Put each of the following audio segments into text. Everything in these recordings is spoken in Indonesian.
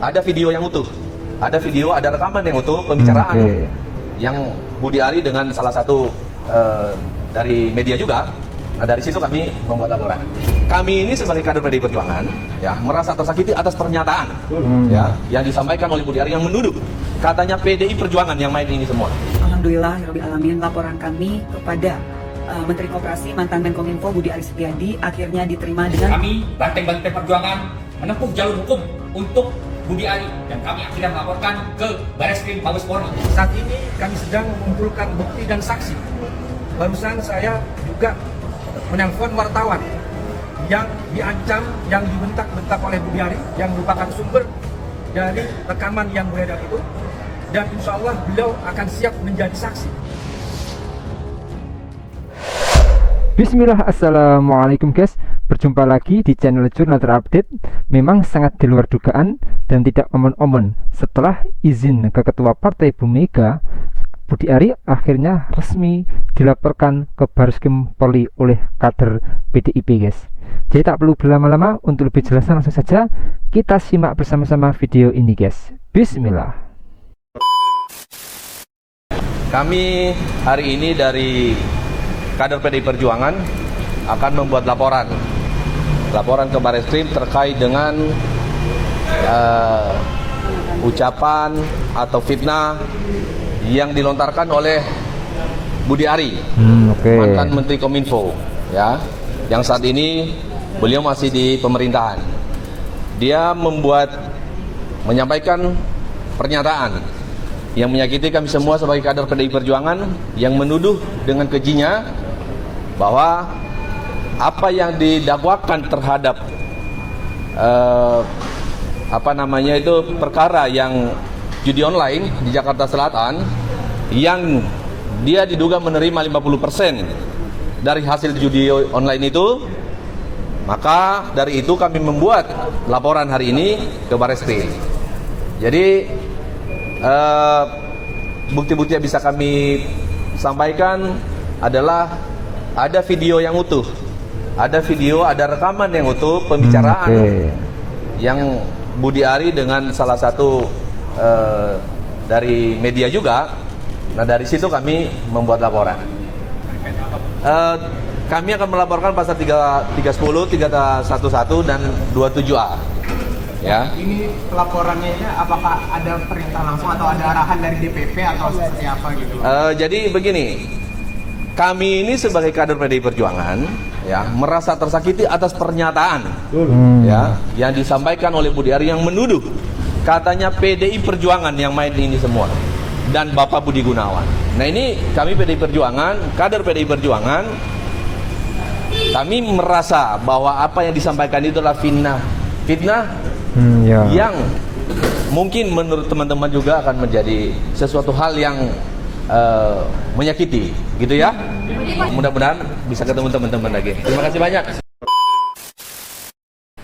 ada video yang utuh, ada rekaman yang utuh pembicaraan yang Budi Ari dengan salah satu dari media juga. Nah, dari situ kami membuat laporan. Kami ini sebagai kader PDI Perjuangan ya merasa tersakiti atas pernyataan ya yang disampaikan oleh Budi Ari yang menuduh katanya PDI Perjuangan yang main ini semua. Alhamdulillah, Alamin, laporan kami kepada Menteri Koperasi mantan Menkominfo Budi Ari Setiadi akhirnya diterima dengan kami Banteng-Banteng Perjuangan menempuh jalur hukum untuk Budi Ari dan kami akhirnya melaporkan ke Bareskrim Mabes Polri. Saat ini kami sedang mengumpulkan bukti dan saksi. Barusan saya juga menelpon wartawan yang diancam, yang dibentak-bentak oleh Budi Ari yang merupakan sumber dari rekaman yang beredar itu, dan insya Allah beliau akan siap menjadi saksi. Bismillah, assalamualaikum guys. Berjumpa lagi di channel Jurnal Terupdate. Memang sangat di luar dugaan dan tidak omon-omon. Setelah izin ke Ketua Partai Bu Mega, Budi Ari akhirnya resmi dilaporkan ke Bareskrim Polri oleh kader PDIP guys. Jadi tak perlu berlama-lama, untuk lebih jelasnya langsung saja kita simak bersama-sama video ini guys. Bismillah. Kami hari ini dari kader PDI Perjuangan akan membuat laporan ke Bareskrim terkait dengan ucapan atau fitnah yang dilontarkan oleh Budi Ari, mantan Menteri Kominfo, ya, yang saat ini beliau masih di pemerintahan. Dia menyampaikan pernyataan yang menyakiti kami semua sebagai kader PDI Perjuangan, yang menuduh dengan kejinya bahwa apa yang didakwakan terhadap perkara yang judi online di Jakarta Selatan, yang dia diduga menerima 50% dari hasil judi online itu. Maka dari itu kami membuat laporan hari ini ke Bareskrim. Jadi bukti-bukti yang bisa kami sampaikan adalah ada video yang utuh, ada rekaman yang utuh pembicaraan yang Budi Ari dengan salah satu dari media juga. Nah, dari situ kami membuat laporan. Kami akan melaporkan pasal 310, 311 dan 27A. Ya. Ini pelaporannya apakah ada perintah langsung atau ada arahan dari DPP atau seperti apa gitu? Jadi begini, kami ini sebagai kader PDI Perjuangan ya merasa tersakiti atas pernyataan ya yang disampaikan oleh Budi Ari yang menuduh katanya PDI Perjuangan yang main ini semua dan Bapak Budi Gunawan. Nah, ini kami PDI Perjuangan, kader PDI Perjuangan, kami merasa bahwa apa yang disampaikan itu adalah fitnah yang mungkin menurut teman-teman juga akan menjadi sesuatu hal yang menyakiti, gitu ya. Mudah-mudahan bisa ketemu teman-teman lagi. Terima kasih banyak.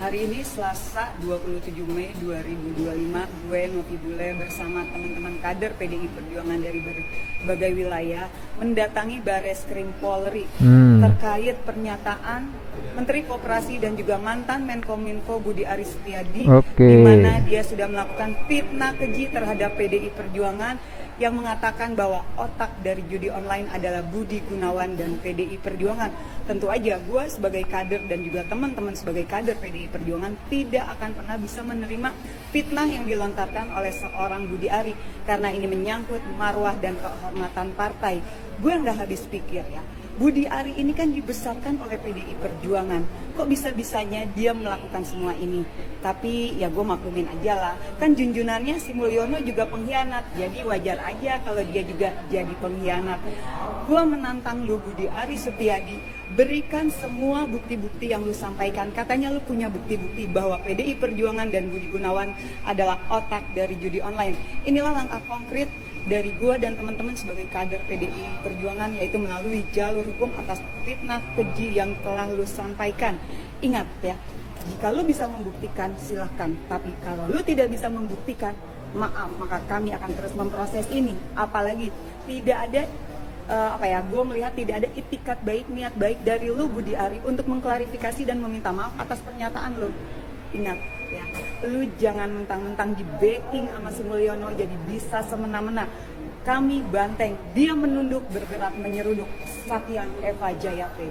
hari ini Selasa 27 Mei 2025, gue Novi Bule bersama teman-teman kader PDI Perjuangan dari berbagai wilayah mendatangi Bareskrim Polri terkait pernyataan Menteri Koperasi dan juga mantan Menkominfo Budi Ari Setiadi, di mana dia sudah melakukan fitnah keji terhadap PDI Perjuangan yang mengatakan bahwa otak dari judi online adalah Budi Gunawan dan PDI Perjuangan. Tentu aja gue sebagai kader dan juga teman-teman sebagai kader PDI Perjuangan tidak akan pernah bisa menerima fitnah yang dilontarkan oleh seorang Budi Ari, karena ini menyangkut marwah dan kehormatan partai. Gue nggak habis pikir ya, Budi Ari ini kan dibesarkan oleh PDI Perjuangan, kok bisa-bisanya dia melakukan semua ini? Tapi ya gue maklumin aja lah, kan junjunannya si Mulyono juga pengkhianat, jadi wajar aja kalau dia juga jadi pengkhianat. Gue menantang lu Budi Ari Setiadi, berikan semua bukti-bukti yang lu sampaikan. Katanya lu punya bukti-bukti bahwa PDI Perjuangan dan Budi Gunawan adalah otak dari judi online. Inilah langkah konkret dari gue dan teman-teman sebagai kader PDI Perjuangan, yaitu melalui jalur hukum atas fitnah keji yang telah lu sampaikan. Ingat ya, jika lu bisa membuktikan silahkan, tapi kalau lu tidak bisa membuktikan, maaf, maka kami akan terus memproses ini. Apalagi tidak ada gue melihat tidak ada itikat baik, niat baik dari lu Budi Ari untuk mengklarifikasi dan meminta maaf atas pernyataan lu. Ingat ya, Lu jangan mentang-mentang di backing sama si Mulyono jadi bisa semena-mena. Kami banteng, dia menunduk, bergerak menyeruduk. Satya Eva Jayate.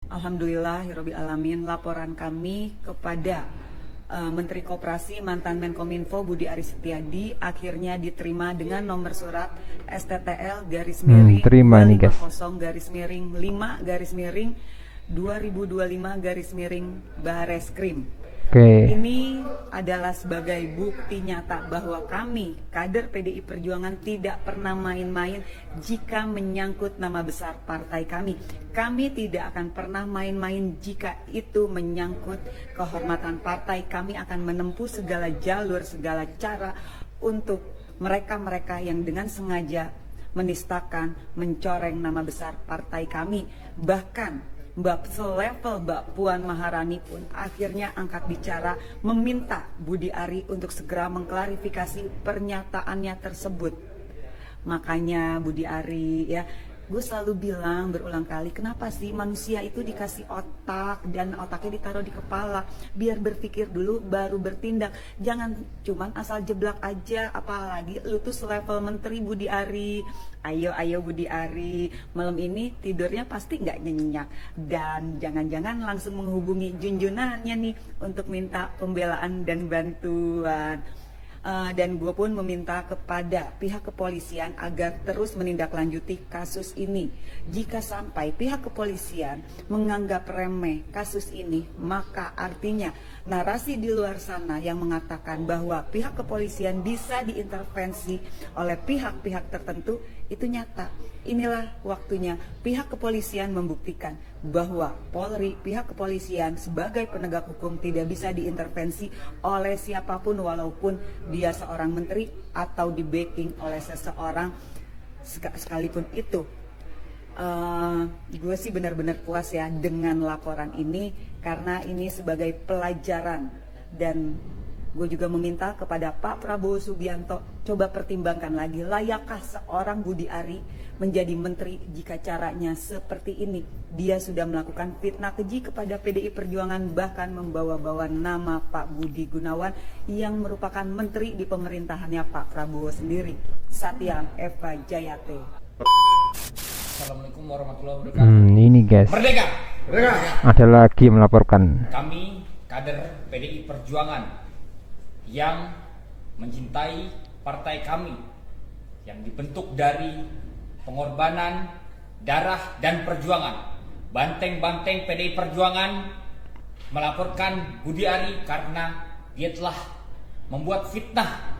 Alhamdulillahirabbil alamin, laporan kami kepada Menteri Koperasi mantan Menkominfo Budi Aris Setiadi akhirnya diterima dengan nomor surat STTL garis miring terima nih guys. 250 garis miring 5 garis miring 2025 garis miring Bareskrim. Ini adalah sebagai bukti nyata bahwa kami, kader PDI Perjuangan, tidak pernah main-main jika menyangkut nama besar partai kami. Kami tidak akan pernah main-main jika itu menyangkut kehormatan partai. Kami akan menempuh segala jalur, segala cara untuk mereka-mereka yang dengan sengaja menistakan, mencoreng nama besar partai kami. Bahkan selevel Mbak Puan Maharani pun akhirnya angkat bicara meminta Budi Ari untuk segera mengklarifikasi pernyataannya tersebut. Makanya Budi Ari ya, gue selalu bilang berulang kali, kenapa sih manusia itu dikasih otak dan otaknya ditaruh di kepala biar berpikir dulu baru bertindak. Jangan cuman asal jeblak aja, apalagi lu tuh selevel menteri Budi Ari. Ayo Budi Ari, malam ini tidurnya pasti nggak nyenyak dan jangan-jangan langsung menghubungi junjunannya nih untuk minta pembelaan dan bantuan. Dan gue pun meminta kepada pihak kepolisian agar terus menindaklanjuti kasus ini. Jika sampai pihak kepolisian menganggap remeh kasus ini, maka artinya narasi di luar sana yang mengatakan bahwa pihak kepolisian bisa diintervensi oleh pihak-pihak tertentu itu nyata. Inilah waktunya pihak kepolisian membuktikan bahwa Polri, pihak kepolisian sebagai penegak hukum tidak bisa diintervensi oleh siapapun walaupun dia seorang menteri atau di backing oleh seseorang sekalipun itu. Gue sih benar-benar puas ya dengan laporan ini karena ini sebagai pelajaran, dan gue juga meminta kepada Pak Prabowo Subianto coba pertimbangkan lagi, layakkah seorang Budi Ari menjadi menteri jika caranya seperti ini. Dia sudah melakukan fitnah keji kepada PDI Perjuangan, bahkan membawa-bawa nama Pak Budi Gunawan yang merupakan menteri di pemerintahannya Pak Prabowo sendiri. Satya Eva Jayate. Assalamualaikum warahmatullahi wabarakatuh. Ini guys, Merdeka! ada lagi melaporkan. Kami kader PDI Perjuangan yang mencintai partai kami yang dibentuk dari pengorbanan darah dan perjuangan. Banteng-banteng PDI Perjuangan melaporkan Budi Ari karena dia telah membuat fitnah,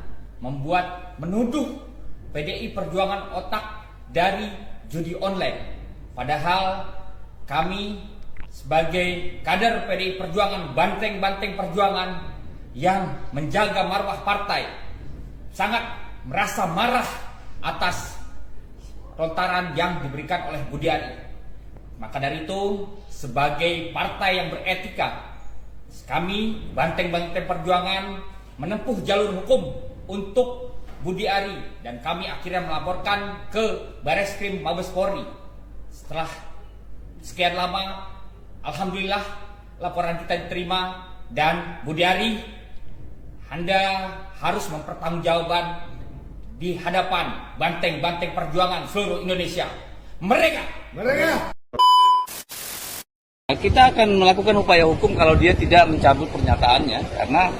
menuduh PDI Perjuangan otak dari judi online. Padahal kami sebagai kader PDI Perjuangan, banteng-banteng perjuangan yang menjaga marwah partai, sangat merasa marah atas lontaran yang diberikan oleh Budi Ari. Maka dari itu, sebagai partai yang beretika, kami banteng-banteng perjuangan menempuh jalur hukum untuk Budi Ari, dan kami akhirnya melaporkan ke Bareskrim Mabes Polri. Setelah sekian lama, alhamdulillah laporan kita diterima, dan Budi Ari, Anda harus mempertanggungjawabkan di hadapan banteng-banteng perjuangan seluruh Indonesia. Merdeka! Kita akan melakukan upaya hukum kalau dia tidak mencabut pernyataannya, karena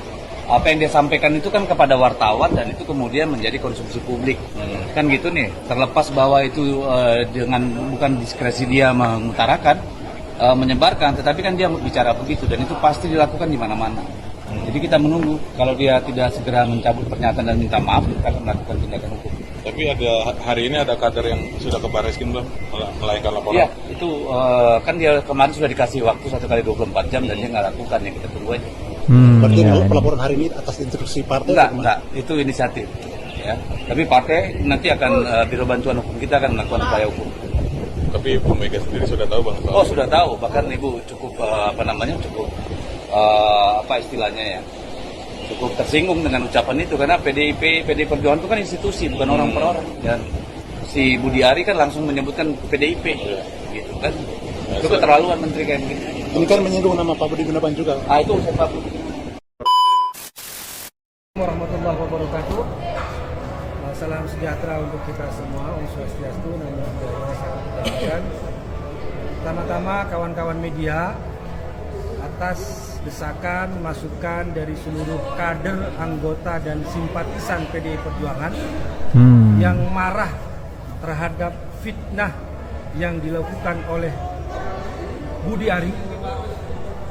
apa yang dia sampaikan itu kan kepada wartawan dan itu kemudian menjadi konsumsi publik. Kan gitu nih, terlepas bahwa itu dengan bukan diskresi dia mengutarakan, menyebarkan, tetapi kan dia bicara begitu dan itu pasti dilakukan di mana-mana. Jadi kita menunggu, kalau dia tidak segera mencabut pernyataan dan minta maaf, kita akan melakukan tindakan hukum. Tapi hari ini ada kader yang sudah ke Bareskrim belum melayangkan laporan? Iya, itu kan dia kemarin sudah dikasih waktu 1 kali 24 jam dan dia nggak lakukan, ya kita tunggu aja. Berarti pelaporan hari ini atas instruksi partai? Enggak, itu inisiatif. Ya. Tapi partai nanti akan Biro Bantuan Hukum kita akan melakukan upaya hukum. Tapi Bu Mega sendiri sudah tahu Bang? Oh sudah tahu, bahkan Ibu cukup istilahnya ya, cukup tersinggung dengan ucapan itu karena PDI Perjuangan itu kan institusi, bukan orang per orang, dan si Budi Ari kan langsung menyebutkan PDIP, gitu kan. Itu keterlaluan menteri kayak begini. Ini kan menyinggung nama Pak Budi Gunawan juga. Itu urusan Pak Budi Warahmatullahi wabarakatuh. Salam sejahtera untuk kita semua. Om Swastiastu, Namo Buddhaya, Salam kebajikan. Pertama-tama kawan-kawan media, atas desakan, masukan dari seluruh kader, anggota dan simpatisan PDI Perjuangan yang marah terhadap fitnah yang dilakukan oleh Budi Ari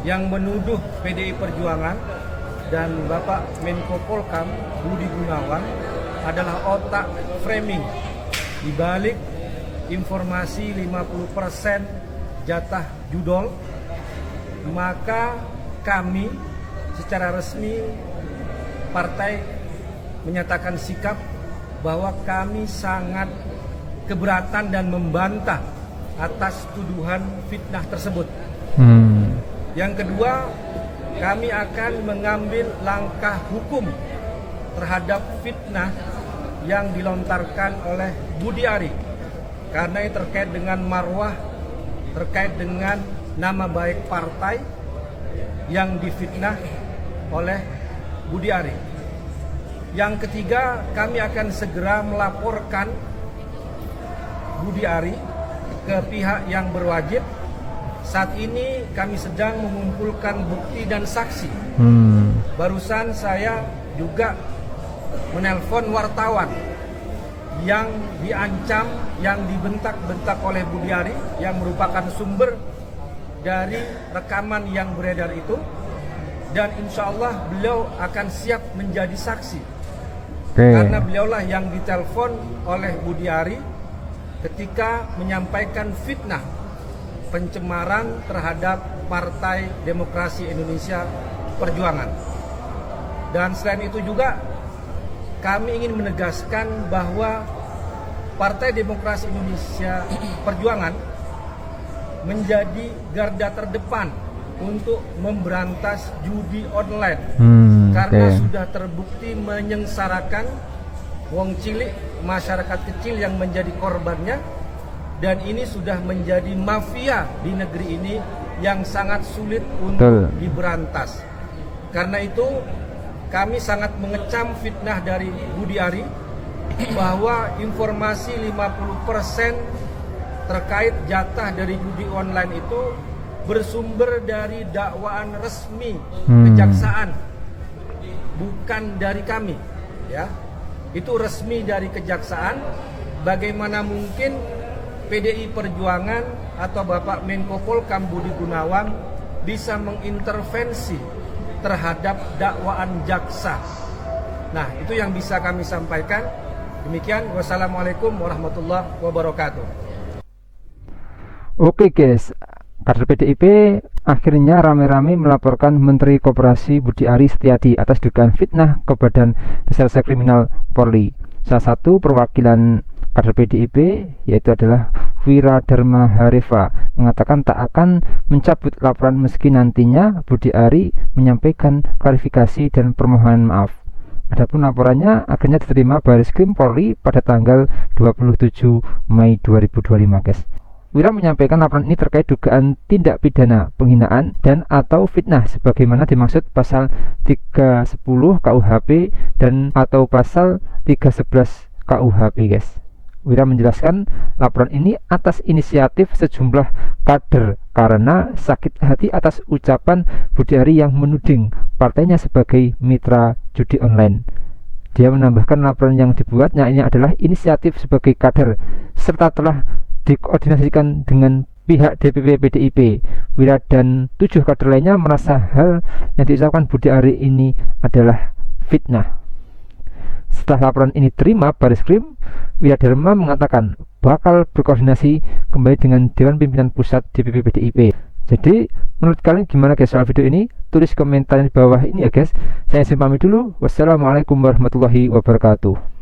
yang menuduh PDI Perjuangan dan Bapak Menko Polkam Budi Gunawan adalah otak framing di balik informasi 50% jatah judol. Maka kami secara resmi partai menyatakan sikap bahwa kami sangat keberatan dan membantah atas tuduhan fitnah tersebut. Yang kedua, kami akan mengambil langkah hukum terhadap fitnah yang dilontarkan oleh Budi Ari karena ini terkait dengan marwah, terkait dengan nama baik partai yang difitnah oleh Budi Ari. Yang ketiga, kami akan segera melaporkan Budi Ari ke pihak yang berwajib. Saat ini kami sedang mengumpulkan bukti dan saksi. Barusan saya juga menelpon wartawan yang diancam, yang dibentak-bentak oleh Budi Ari yang merupakan sumber dari rekaman yang beredar itu, dan insya Allah beliau akan siap menjadi saksi. Karena beliaulah yang ditelepon oleh Budi Ari ketika menyampaikan fitnah pencemaran terhadap Partai Demokrasi Indonesia Perjuangan. Dan selain itu juga kami ingin menegaskan bahwa Partai Demokrasi Indonesia Perjuangan menjadi garda terdepan untuk memberantas judi online karena sudah terbukti menyengsarakan wong cilik, masyarakat kecil yang menjadi korbannya, dan ini sudah menjadi mafia di negeri ini yang sangat sulit untuk diberantas. Karena itu kami sangat mengecam fitnah dari Budi Ari bahwa informasi 50% terkait jatah dari judi online itu bersumber dari dakwaan resmi kejaksaan, bukan dari kami, ya. Itu resmi dari kejaksaan. Bagaimana mungkin PDI Perjuangan atau Bapak Menko Polkam Budi Gunawan bisa mengintervensi terhadap dakwaan jaksa? Nah, itu yang bisa kami sampaikan. Demikian, wassalamualaikum warahmatullahi wabarakatuh. Oke guys, kader PDIP akhirnya rame-rame melaporkan Menteri Koperasi Budi Ari Setiadi atas dugaan fitnah ke Badan Reserse Kriminal Polri. Salah satu perwakilan kader PDIP yaitu adalah Wiradharma Hareva mengatakan tak akan mencabut laporan meski nantinya Budi Ari menyampaikan klarifikasi dan permohonan maaf. Adapun laporannya akhirnya diterima Bareskrim Polri pada tanggal 27 Mei 2025 guys. Wira menyampaikan laporan ini terkait dugaan tindak pidana penghinaan dan atau fitnah sebagaimana dimaksud pasal 310 KUHP dan atau pasal 311 KUHP guys. Wira menjelaskan laporan ini atas inisiatif sejumlah kader karena sakit hati atas ucapan Budi Ari yang menuding partainya sebagai mitra judi online. Dia menambahkan laporan yang dibuatnya ini adalah inisiatif sebagai kader serta telah dikoordinasikan dengan pihak DPP PDIP. Wira dan 7 kader lainnya merasa hal yang diucapkan Budi Ari ini adalah fitnah. Setelah laporan ini terima Bareskrim, Wiradharma mengatakan bakal berkoordinasi kembali dengan Dewan Pimpinan Pusat DPP PDIP. Jadi menurut kalian gimana guys soal video ini? Tulis komentar di bawah ini ya guys. Saya pamit dulu. Wassalamualaikum warahmatullahi wabarakatuh.